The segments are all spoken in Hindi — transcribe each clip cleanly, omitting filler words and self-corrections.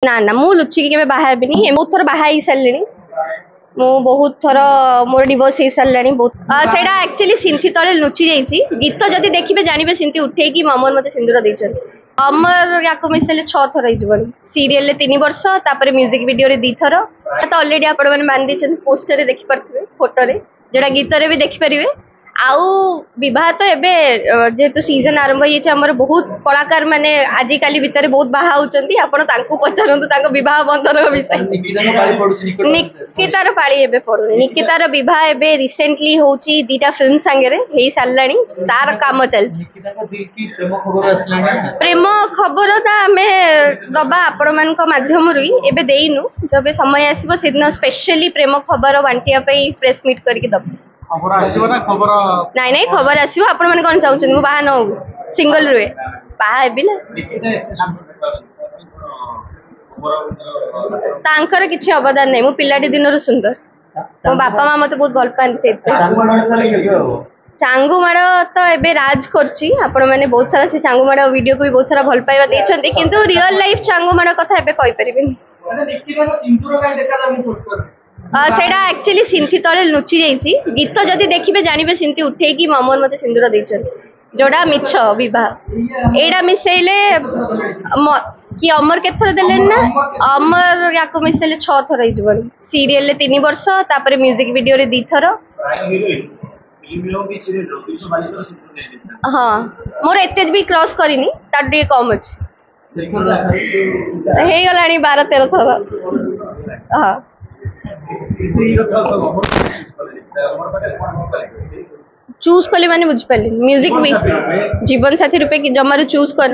ना ना मु लुचिकी केबे बाहा हेबिनी बहुत थर बाहा ही सारलिनी मु बहुत थर मोर डिवोर्स हो सारा बहुत सेटा एक्चुअली सिंथी तले लुचि जाइए गीत जदि देखिए जानवे सिंथी उठे कि अमर मत सिंदूर देते अमर या मिसेले 6 थर हो सीरियल 3 वर्ष तापर म्यूजिक वीडियो 2 थर तो ऑलरेडी आपण मैंने मान दी पोस्टर देखिपे फोटो जोड़ा गीत भी देखिपारे आउ विवाह तो एबे जेहेतु सीजन आरंभ होमर बहुत कलाकार माने आजिकल भितर बहुत बाहा होती आपण पचारतु विवाह बंधन विषय निकितार पाली एबे पड़ुनी निकितार विवाह एबे रिसेंटली होची 2टा फिल्म सांगे हे सारलानी तार काम चलछि प्रेम खबर ता आमे दबा आपण मानक माध्यम रही एबे देइनु जबे समय आसीबो सेदिन स्पेशली प्रेम खबर बांटिया पई प्रेस मीट करके दब खबर आसीबो ना खबर नाही नाही खबर आसीबो आपण माने कोन चाहउछन मु बाहा न सिंगल रुए बाहा हेबी ना तांकर किछि अवदान नै मु पिलाटी दिनर सुंदर मो बापा मां मते बहुत भल पान से चांगुमाड़ तो एबे राज करछि आपण माने बहुत सारा से चांगुमाड़ वीडियो को भी बहुत सारा भल पाइबा देछन्ती किंतु रियल लाइफ चांगुमाड़ कथा एबे कहि परिबिन माने निकितार सिंदूर काई देखा जाबे पोस्ट कर सेटा एक्चुअली सिंथी तले लुचि जाइए गीत जदि देखिए जानवे सिंथी उठे कि अमर मत सिंदूर देते जोड़ा मिछ विवाह एटा मिसेले कि अमर के थर देले ना अमर या मिसेले 6 थर हो सीरियल 3 वर्ष तापर म्यूजिक वीडियो 2 थर हाँ मोर एते भी क्रॉस करिनी तार टे कम अछि हे गलानी 12-13 थर हां चूज कले माने बुझ पाली म्यूजिक भी जीवन साथी रूपे कि जमारू चूज कर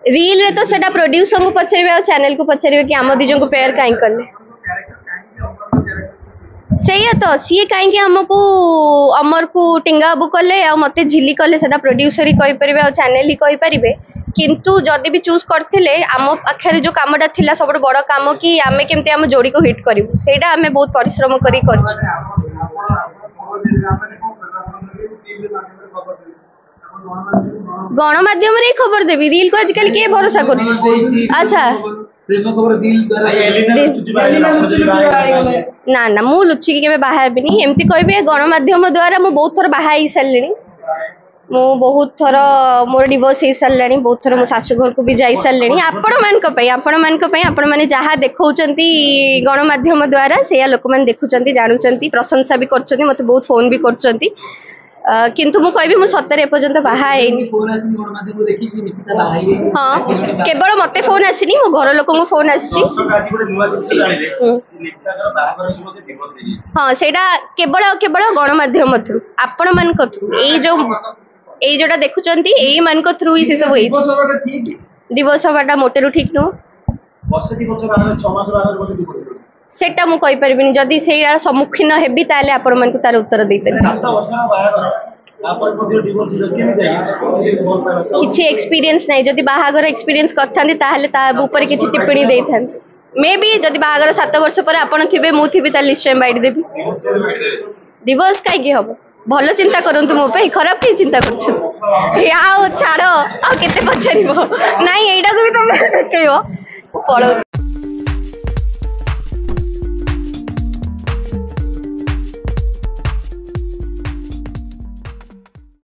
रील रे तो सेटा प्रोड्यूसर को पछरबे और चैनल को पछरबे कि आम दिजन को पेयर काई करले सही तो सी कहीं हमको अमर को टिंगाबू कले आ मते झिली कले सेटा प्रोड्यूसर ही कहि परिबे और चैनल ही कहि परिबे किंतु जदि भी चूज करथिले आम पाखे जो कामटा थिला सब बड़ काम कि आमे केमते आम जोड़ी को हिट करिवु सेटा आमे बहुत परिश्रम करी करछु गणमाध्यम रे खबर देबी रील को आजकल के भरोसा करछु अच्छा प्रेम खबर ना ना मु लुचिकी केबे बाहा हेबिनी एमती कहबे गणमाध्यम द्वारा मु बहुत थर बाहा ही सारलिनी मु बहुत थर मोर डिवोर्स हो सारा बहुत थर मो शाशु घर को भी जाई सारे आपण मैंने जहाँ देखौचंती गणमाध्यम द्वारा से लोक मैंने देखुचंती जानुचंती प्रशंसा भी करचंती मते बहुत फोन भी करचंती किंतु मु कहबी मु सत्तर एपर्यंत बाहा हाँ केवल मते फोन आसीनी मो घर लोक फोन आसी हाँ सेटा केवल केवल गणमाध्यम थ्रू आपण मान थ्रू ये जोटा देखुचंती एई मान को थ्रू ही से सब होई डिवोर्स हवाटा मोटेरु ठीक नो सेटा मु कहि परबिनी जदी सेया सम्मुखीन हेबी ताले आपण मान को तार उत्तर दे परबी किछि एक्सपीरियंस नै जदी बाहागर एक्सपीरियंस करथांती ताले ता ऊपर किछि टिप्पणी देथांती मे बी जदी बाहागर 7 वर्ष पर आपण थिबे मु थिबी ता निश्चय बाइट देबी डिवोर्स काई की हबो भलो चिंता करंतु मो पे खराब के चिंता करछु याओ छाड़ो आ केते पछरिबो नाही एडा को भी तुम कहबो पळो।